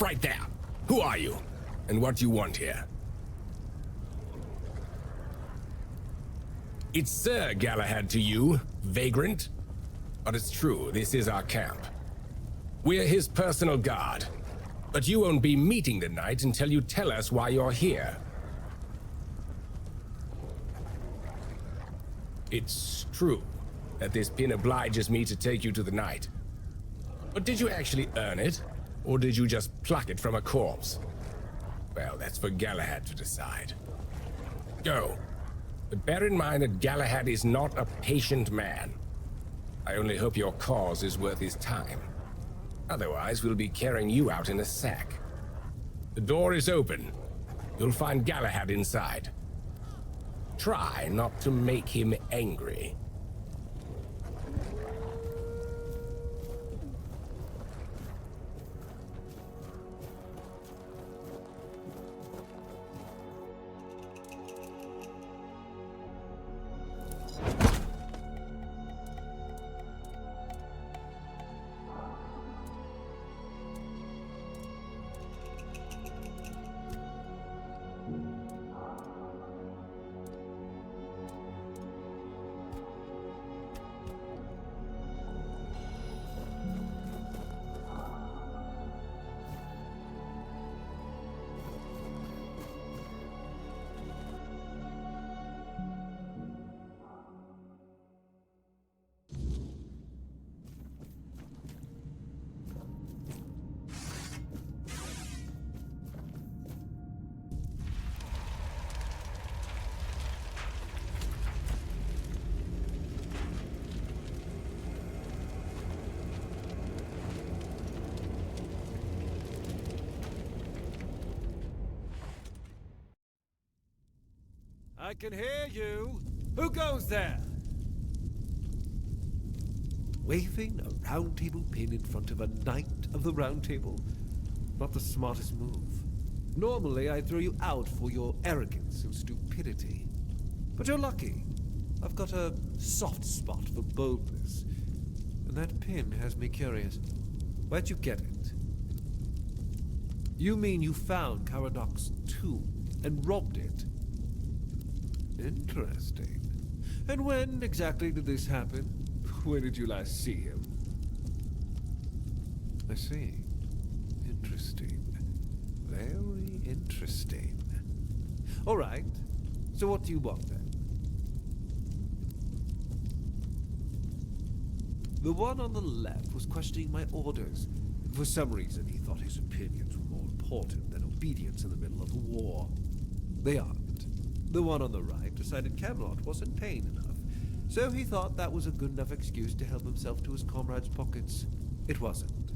Stop right there! Who are you? And what do you want here? It's Sir Galahad to you, vagrant. But it's true, this is our camp. We're his personal guard. But you won't be meeting the knight until you tell us why you're here. It's true that this pin obliges me to take you to the knight. But did you actually earn it? Or did you just pluck it from a corpse? Well, that's for Galahad to decide. Go. But bear in mind that Galahad is not a patient man. I only hope your cause is worth his time. Otherwise, we'll be carrying you out in a sack. The door is open. You'll find Galahad inside. Try not to make him angry. I can hear you. Who goes there? Waving a round table pin in front of a knight of the round table. Not the smartest move. Normally, I'd throw you out for your arrogance and stupidity. But you're lucky. I've got a soft spot for boldness. And that pin has me curious. Where'd you get it? You mean you found Caradoc's tomb and robbed it? Interesting. And when exactly did this happen? Where did you last see him? I see. Interesting. Very interesting. All right. So what do you want then? The one on the left was questioning my orders. For some reason, he thought his opinions were more important than obedience in the middle of a war. They aren't. The one on the right decided Camelot wasn't paying enough, so he thought that was a good enough excuse to help himself to his comrades' pockets. It wasn't.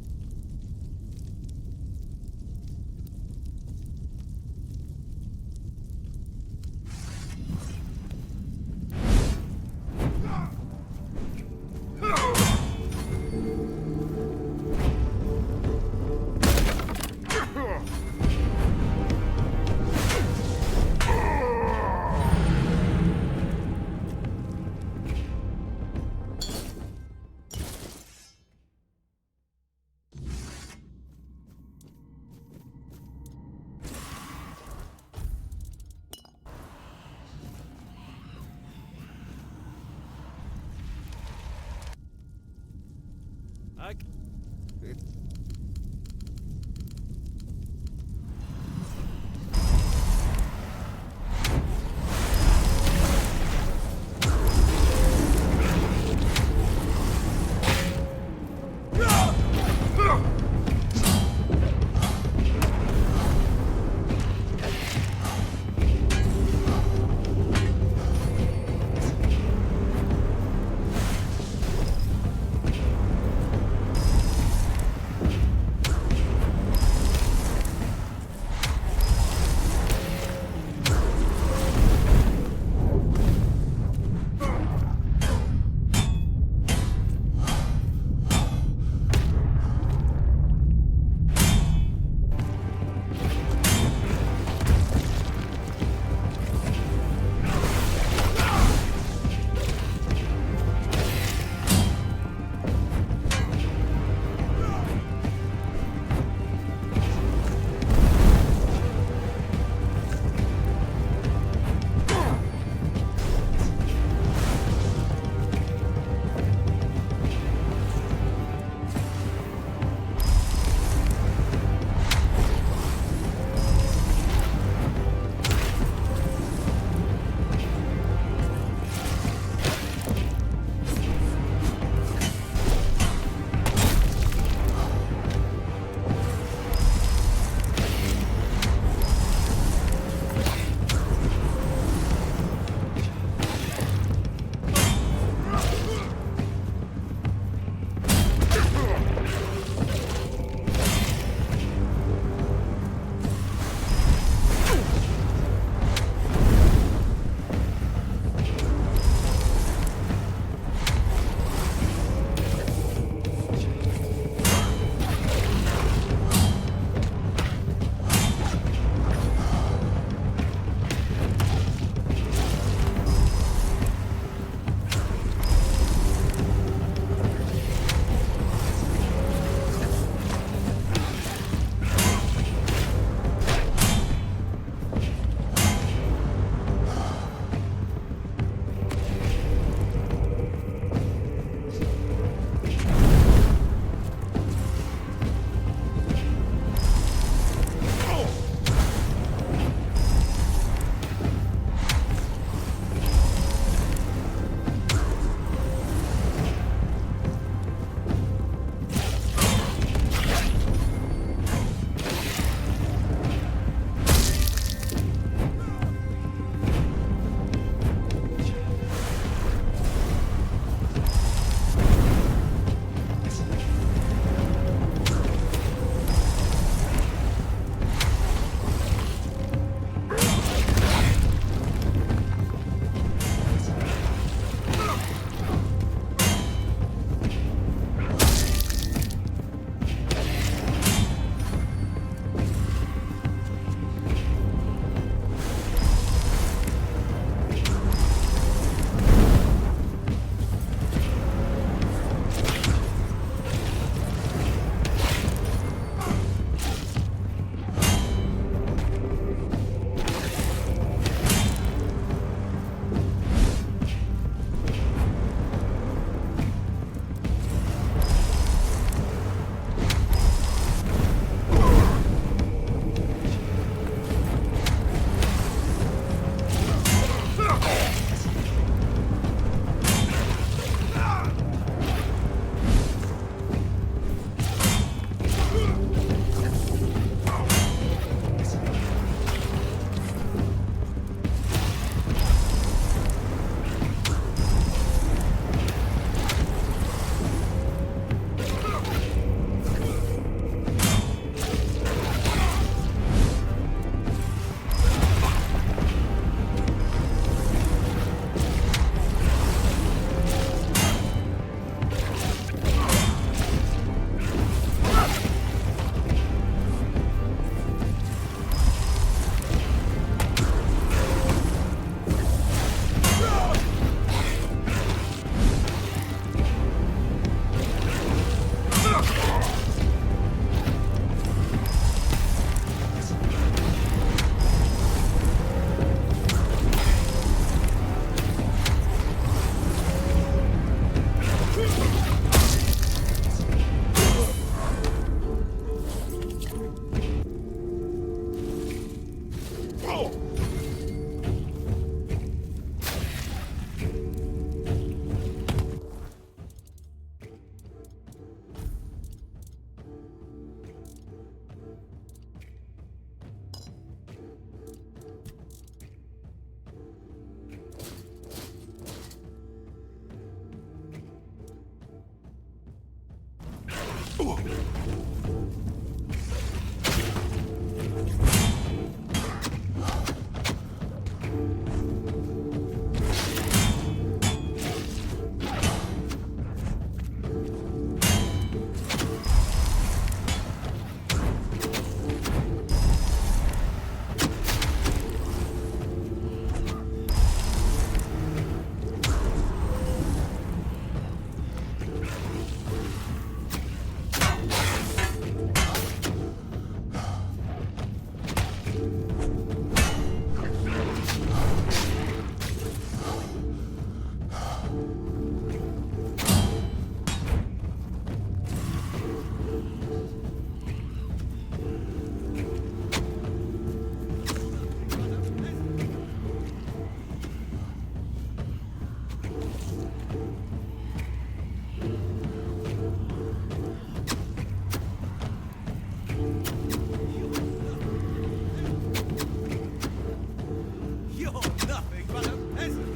nothing but a peasant!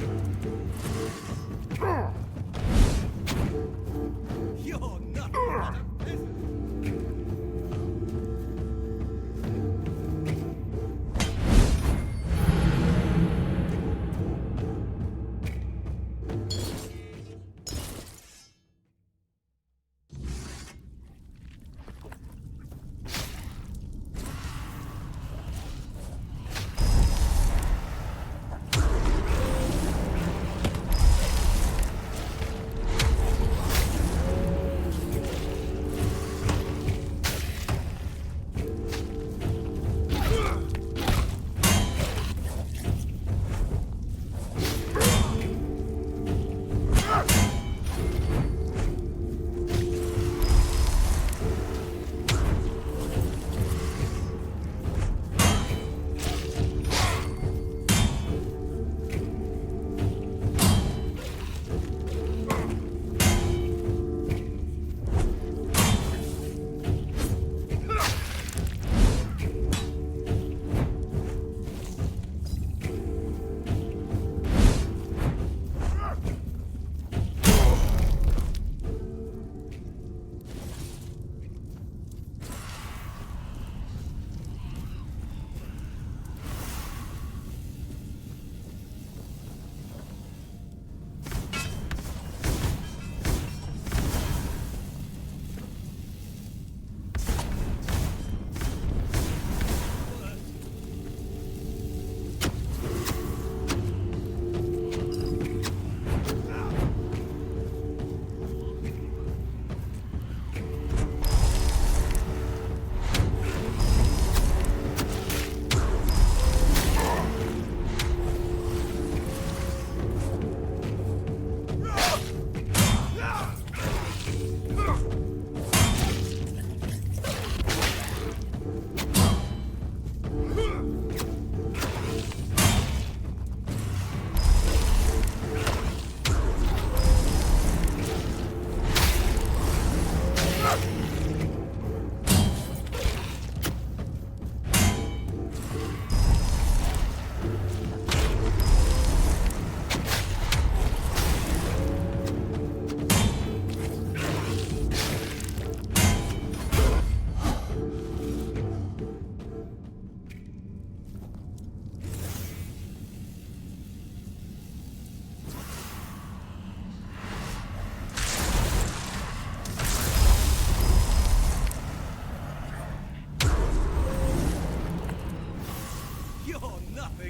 You're nothing but a peasant!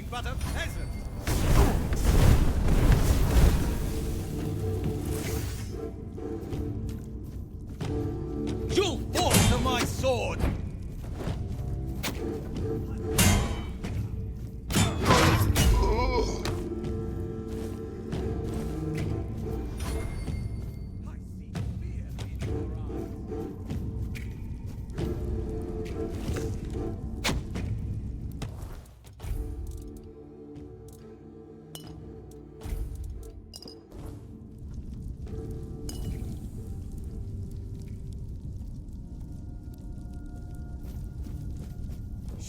But a peasant! You'll fall to my sword!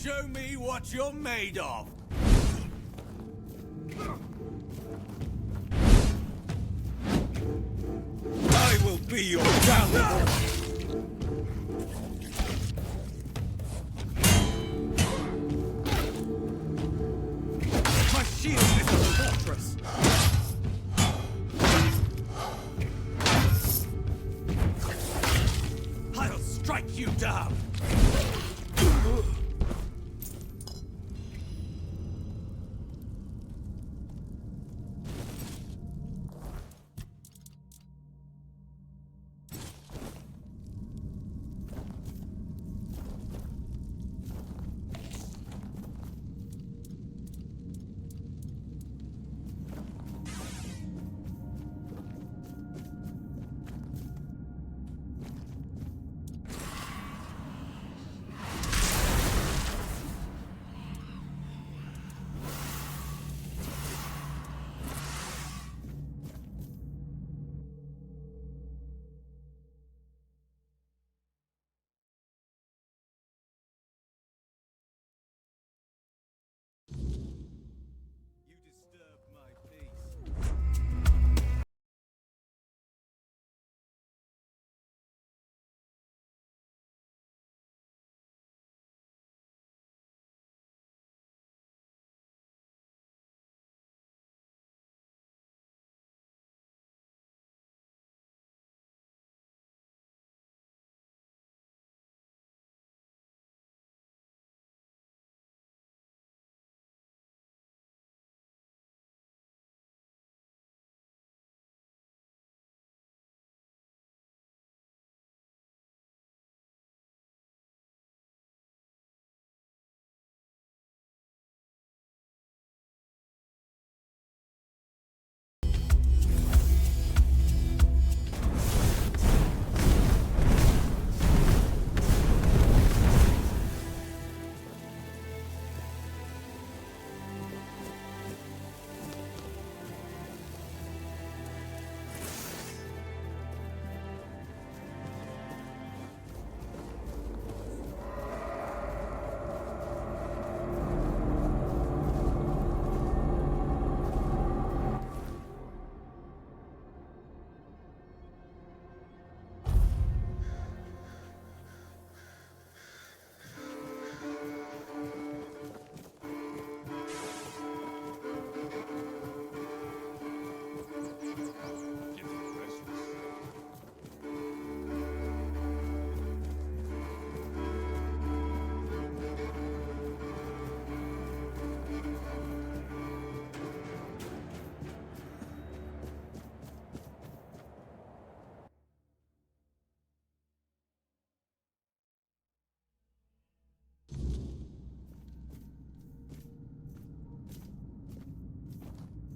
Show me what you're made of! I will be your downfall! My shield is a fortress! I'll strike you down!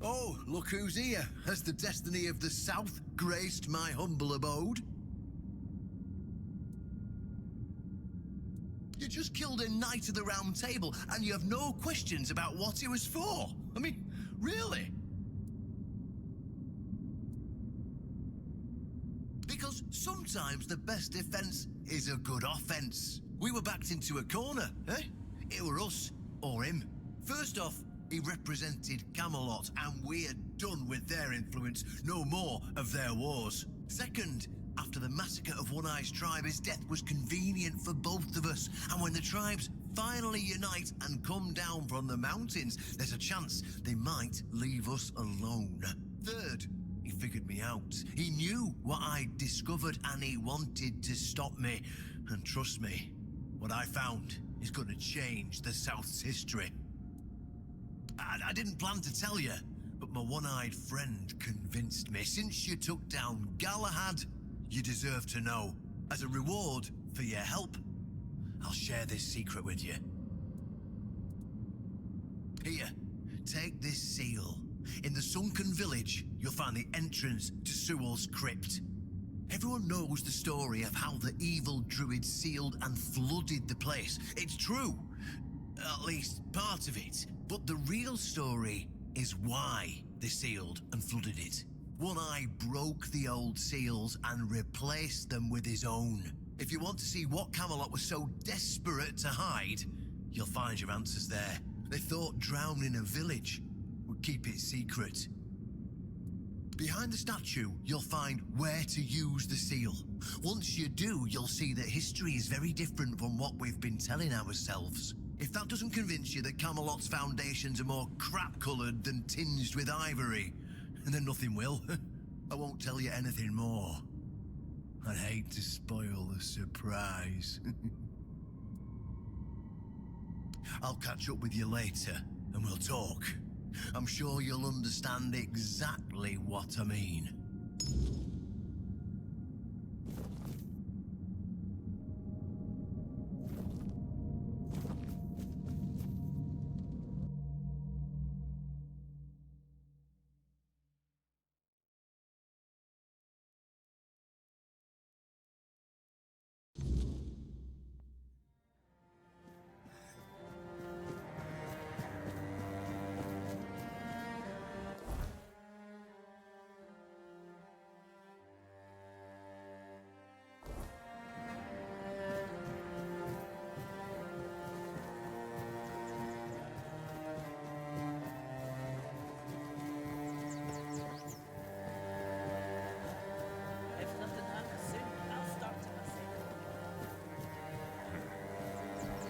Oh, look who's here. Has the destiny of the South graced my humble abode? You just killed a knight of the Round Table, and you have no questions about what it was for. I mean, really? Because sometimes the best defense is a good offense. We were backed into a corner, eh? It were us or him. First off, he represented Camelot, and we're done with their influence, no more of their wars. Second, after the massacre of One Eye's tribe, his death was convenient for both of us, and when the tribes finally unite and come down from the mountains, there's a chance they might leave us alone. Third, he figured me out. He knew what I'd discovered, and he wanted to stop me. And trust me, what I found is going to change the South's history. I didn't plan to tell you, but my one-eyed friend convinced me. Since you took down Galahad, you deserve to know. As a reward for your help, I'll share this secret with you. Here, take this seal. In the sunken village, you'll find the entrance to Sewell's crypt. Everyone knows the story of how the evil druid sealed and flooded the place. It's true, at least part of it. But the real story is why they sealed and flooded it. One Eye broke the old seals and replaced them with his own. If you want to see what Camelot was so desperate to hide, you'll find your answers there. They thought drowning a village would keep it secret. Behind the statue, you'll find where to use the seal. Once you do, you'll see that history is very different from what we've been telling ourselves. If that doesn't convince you that Camelot's foundations are more crap-coloured than tinged with ivory, then nothing will. I won't tell you anything more. I'd hate to spoil the surprise. I'll catch up with you later, and we'll talk. I'm sure you'll understand exactly what I mean.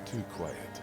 Too quiet.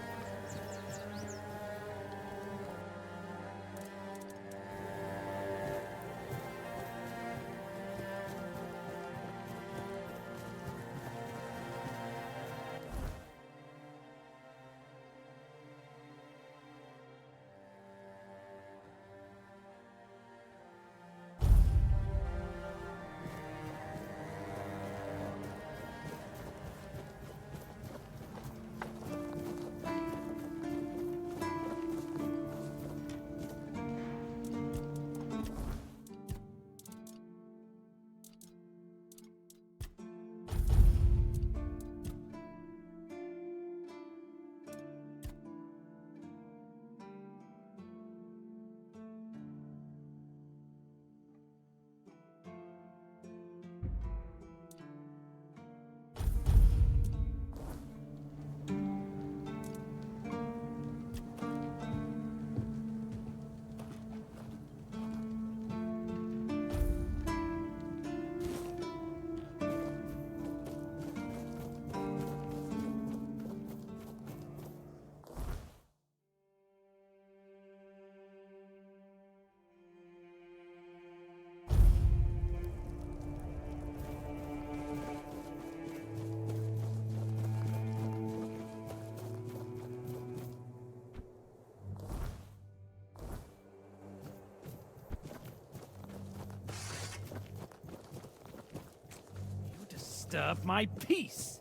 Disturb my peace.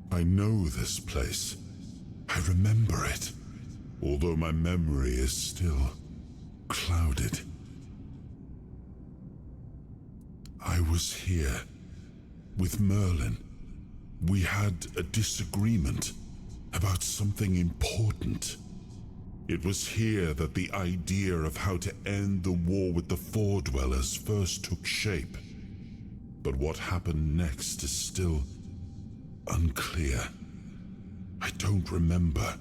I know this place. I remember it, although my memory is still clouded. I was here with Merlin. We had a disagreement about something important. It was here that the idea of how to end the war with the Four-Dwellers first took shape. But what happened next is still unclear. I don't remember.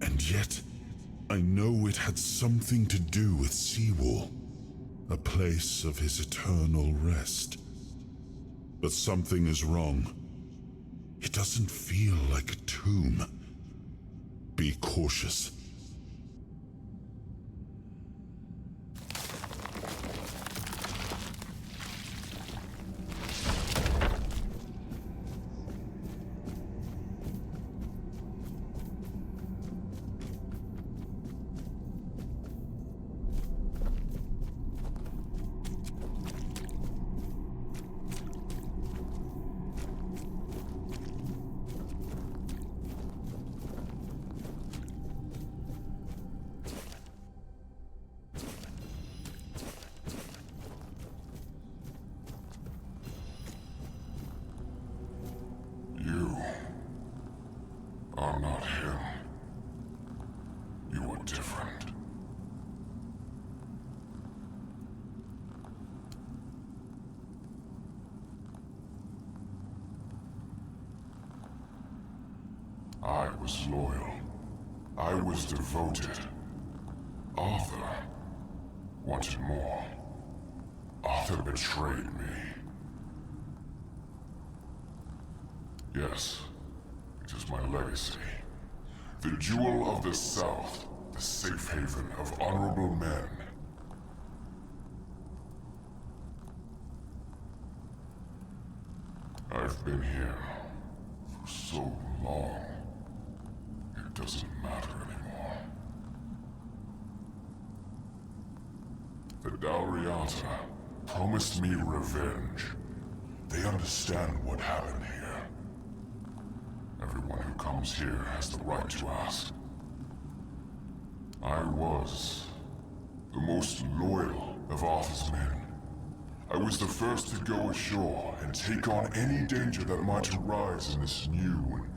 And yet, I know it had something to do with Seawall, a place of his eternal rest. But something is wrong. It doesn't feel like a tomb. Be cautious. You are not him. You are different. I was loyal. I was devoted. Arthur wanted more. Arthur betrayed me. Yes, it is my legacy. The jewel of the South, the safe haven of honorable men. I've been here for so long, it doesn't matter anymore. The Dalriata promised me revenge. They understand what happened here. Everyone who comes here has the right to ask. I was the most loyal of Arthur's men. I was the first to go ashore and take on any danger that might arise in this new and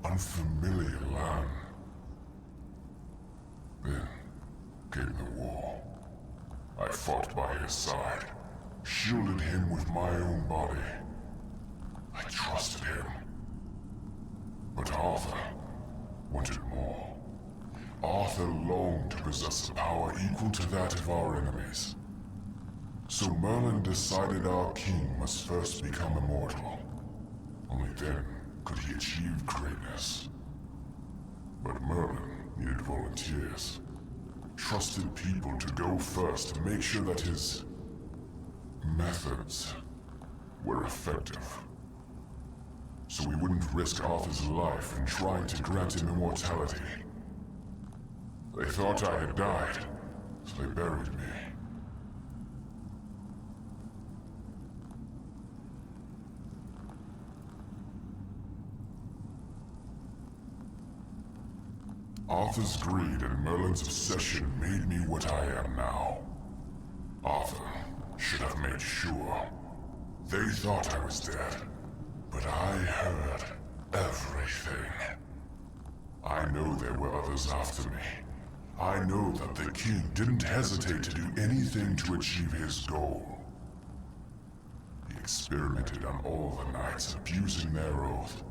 unfamiliar land. Then came the war. I fought by his side, shielded him with my own body. I trusted him. But Arthur wanted more. Arthur longed to possess a power equal to that of our enemies. So Merlin decided our king must first become immortal. Only then could he achieve greatness. But Merlin needed volunteers. Trusted people to go first to make sure that his methods were effective. So we wouldn't risk Arthur's life in trying to grant him immortality. They thought I had died, so they buried me. Arthur's greed and Merlin's obsession made me what I am now. Arthur should have made sure. They thought I was dead, but I heard everything. I know there were others after me. I know that the king didn't hesitate to do anything to achieve his goal. He experimented on all the knights, abusing their oath.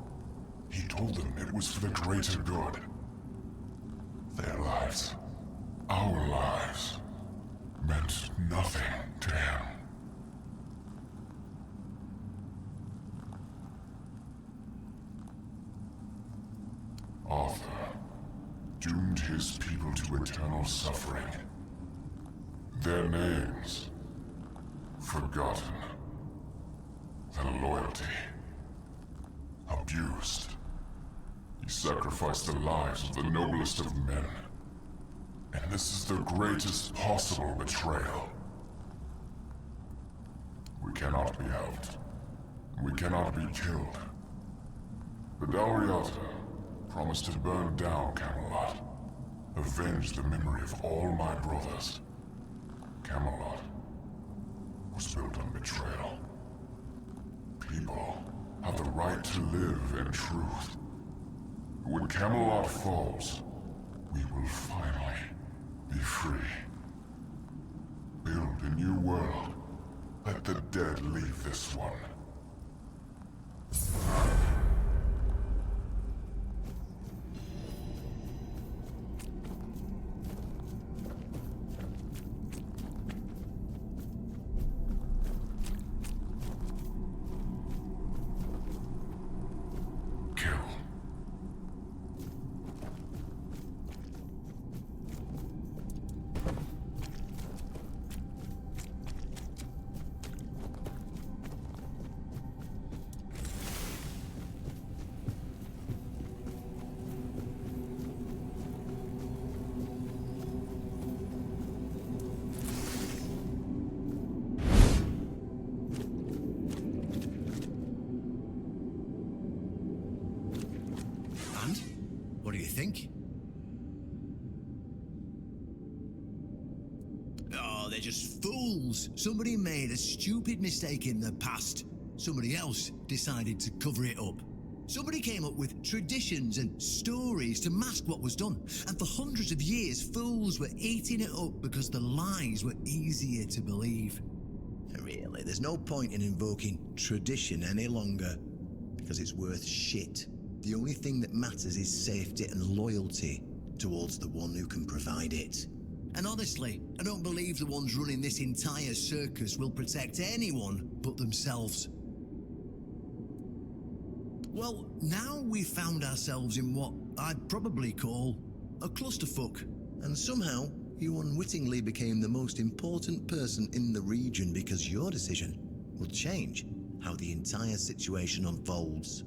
He told them it was for the greater good. Their lives, our lives, meant nothing to him. Arthur doomed his people to eternal suffering. Their names forgotten. Their loyalty abused. He sacrificed the lives of the noblest of men. And this is the greatest possible betrayal. We cannot be helped. We cannot be killed. The Dalriata promised to burn down Camelot, avenge the memory of all my brothers. Camelot was built on betrayal. People have the right to live in truth. When Camelot falls, we will finally be free. Build a new world. Let the dead leave this one. What do you think? Oh, they're just fools. Somebody made a stupid mistake in the past. Somebody else decided to cover it up. Somebody came up with traditions and stories to mask what was done. And for hundreds of years, fools were eating it up because the lies were easier to believe. Really, there's no point in invoking tradition any longer, because it's worth shit. The only thing that matters is safety and loyalty towards the one who can provide it. And honestly, I don't believe the ones running this entire circus will protect anyone but themselves. Well, now we've found ourselves in what I'd probably call a clusterfuck. And somehow, you unwittingly became the most important person in the region because your decision will change how the entire situation unfolds.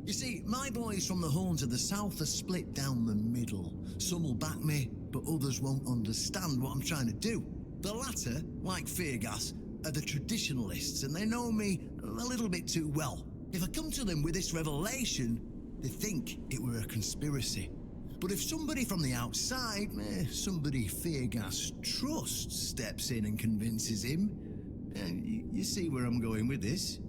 You see, my boys from the Horns of the South are split down the middle. Some will back me, but others won't understand what I'm trying to do. The latter, like Feargas, are the traditionalists, and they know me a little bit too well. If I come to them with this revelation, they think it were a conspiracy. But if somebody from the outside, somebody Feargas trusts, steps in and convinces him, you see where I'm going with this?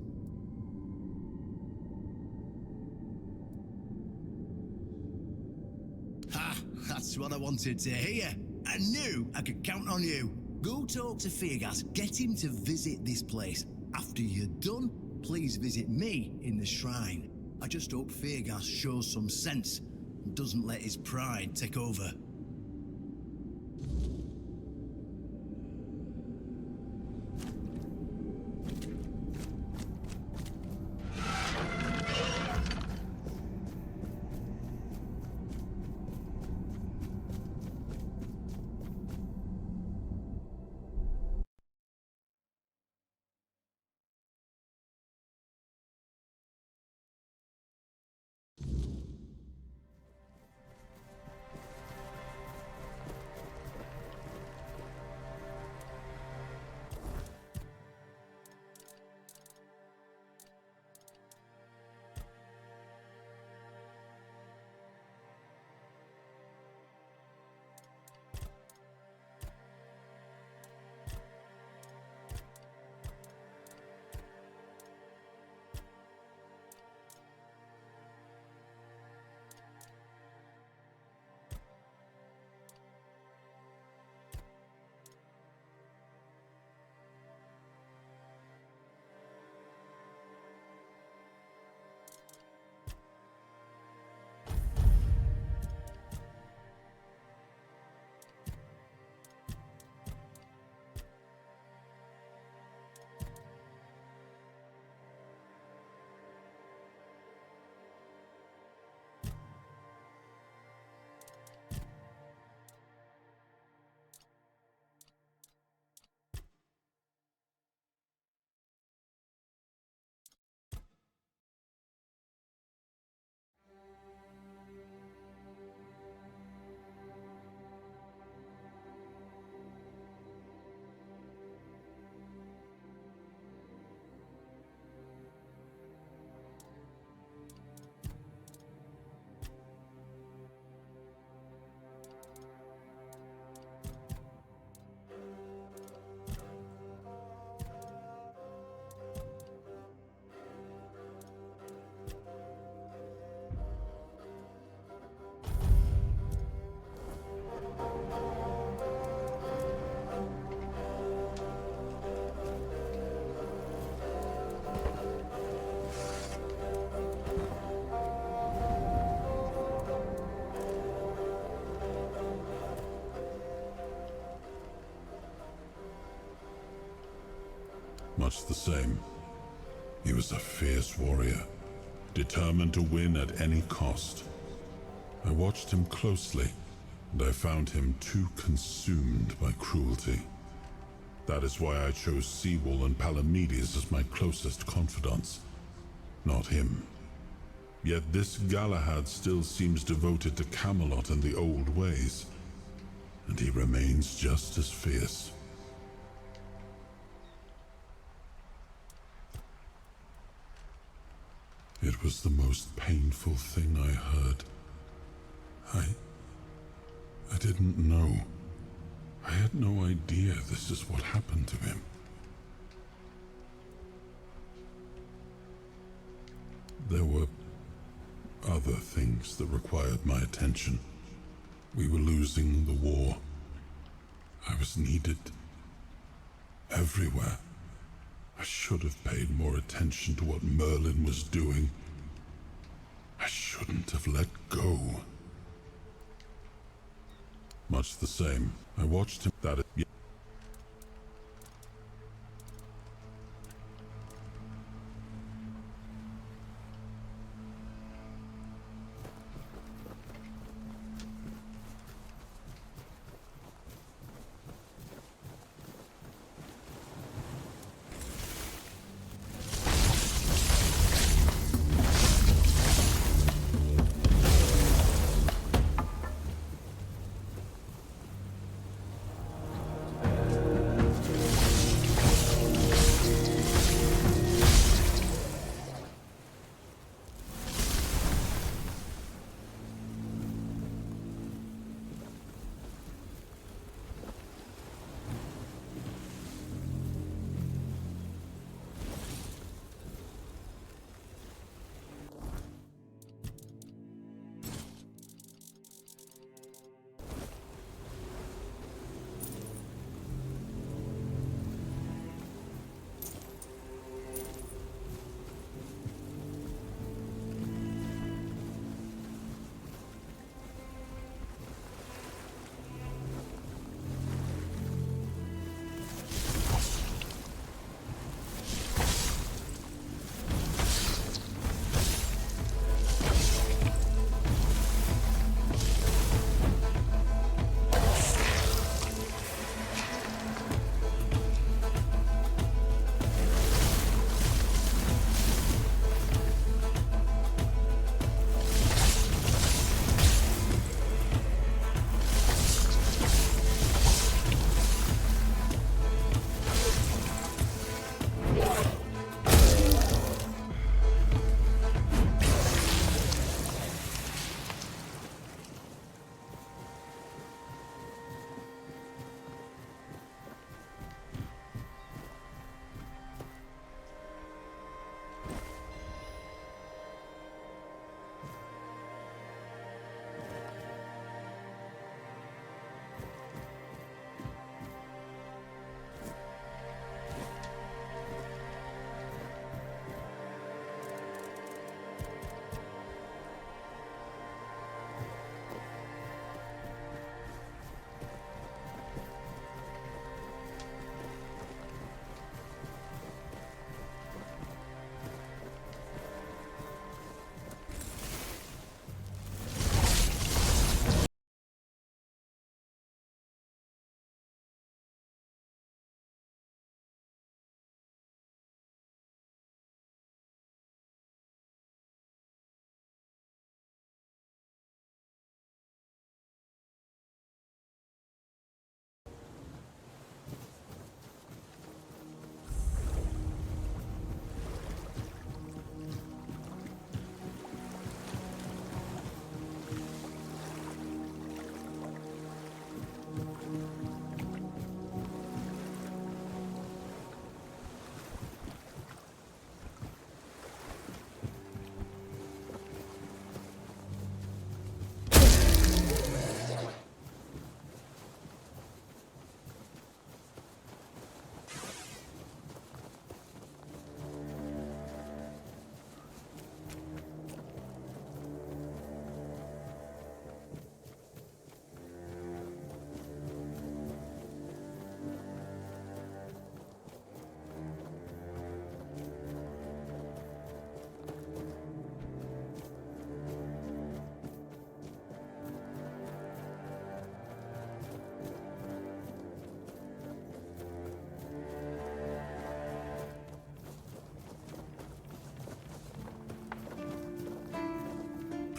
Ha! That's what I wanted to hear. I knew I could count on you. Go talk to Feargas, get him to visit this place. After you're done, please visit me in the shrine. I just hope Feargas shows some sense and doesn't let his pride take over. Much the same. He was a fierce warrior, determined to win at any cost. I watched him closely, and I found him too consumed by cruelty. That is why I chose Seawall and Palamedes as my closest confidants, not him. Yet this Galahad still seems devoted to Camelot and the old ways, and he remains just as fierce. It was the most painful thing I heard. I didn't know. I had no idea this is what happened to him. There were other things that required my attention. We were losing the war. I was needed everywhere. I should have paid more attention to what Merlin was doing. I shouldn't have let go. Much the same. I watched him.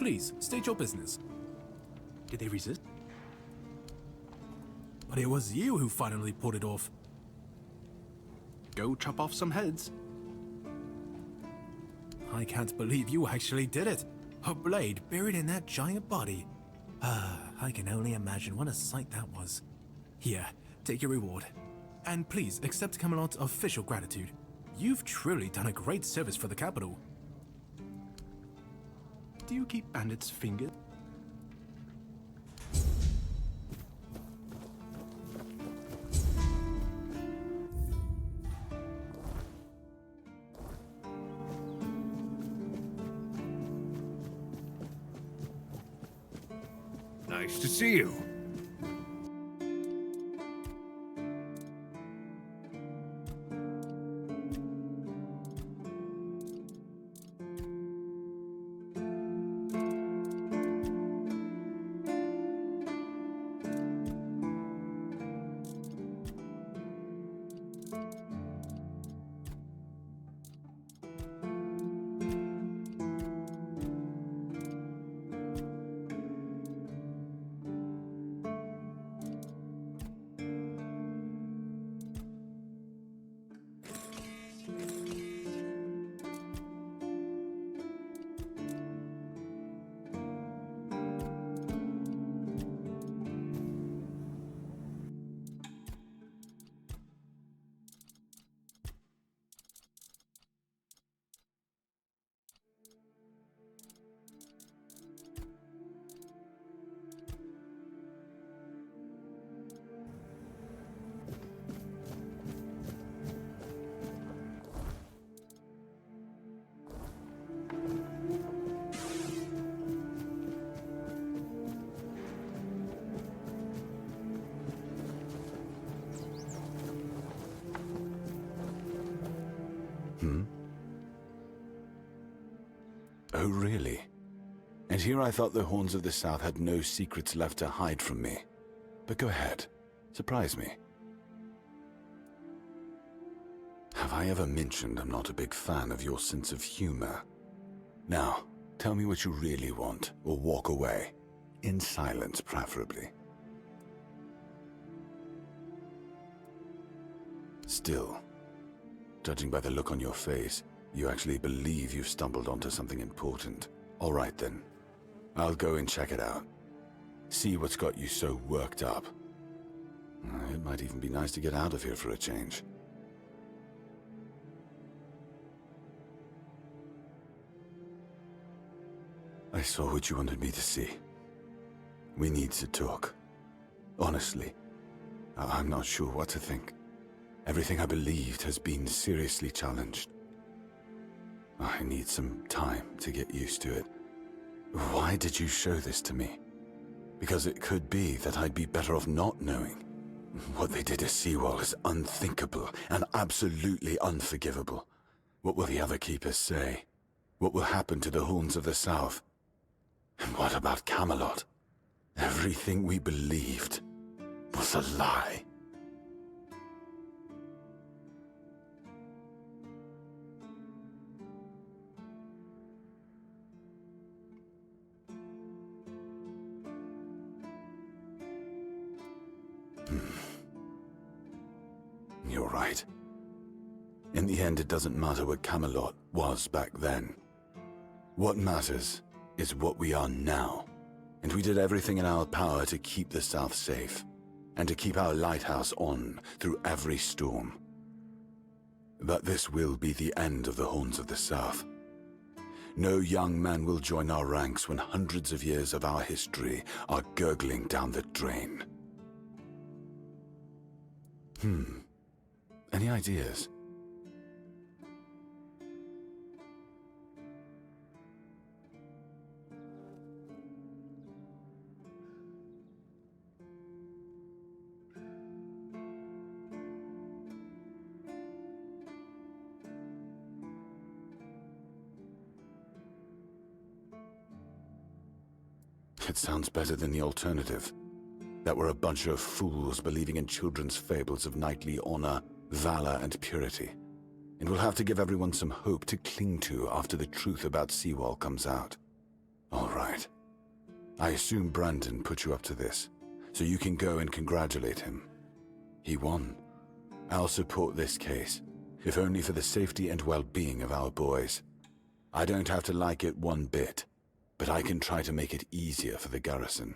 Please, state your business. Did they resist? But it was you who finally pulled it off. Go chop off some heads. I can't believe you actually did it. A blade buried in that giant body. I can only imagine what a sight that was. Here, take your reward. And please accept Camelot's official gratitude. You've truly done a great service for the capital. Do you keep bandits' fingers? Nice to see you. Oh, really? And here I thought the Horns of the South had no secrets left to hide from me. But go ahead. Surprise me. Have I ever mentioned I'm not a big fan of your sense of humor? Now, tell me what you really want, or walk away. In silence, preferably. Still, judging by the look on your face, you actually believe you've stumbled onto something important. All right then. I'll go and check it out. See what's got you so worked up. It might even be nice to get out of here for a change. I saw what you wanted me to see. We need to talk. Honestly, I'm not sure what to think. Everything I believed has been seriously challenged. I need some time to get used to it. Why did you show this to me? Because it could be that I'd be better off not knowing. What they did to Seawall is unthinkable and absolutely unforgivable. What will the other keepers say? What will happen to the Horns of the South? And what about Camelot? Everything we believed was a lie. You're right. In the end, it doesn't matter what Camelot was back then. What matters is what we are now. And we did everything in our power to keep the South safe, and to keep our lighthouse on through every storm. But this will be the end of the Horns of the South. No young man will join our ranks when hundreds of years of our history are gurgling down the drain. Any ideas? It sounds better than the alternative. That we're a bunch of fools believing in children's fables of knightly honor, valor, and purity. And we'll have to give everyone some hope to cling to after the truth about Seawall comes out. All right. I assume Brandon put you up to this, so you can go and congratulate him. He won. I'll support this case, if only for the safety and well-being of our boys. I don't have to like it one bit, but I can try to make it easier for the garrison.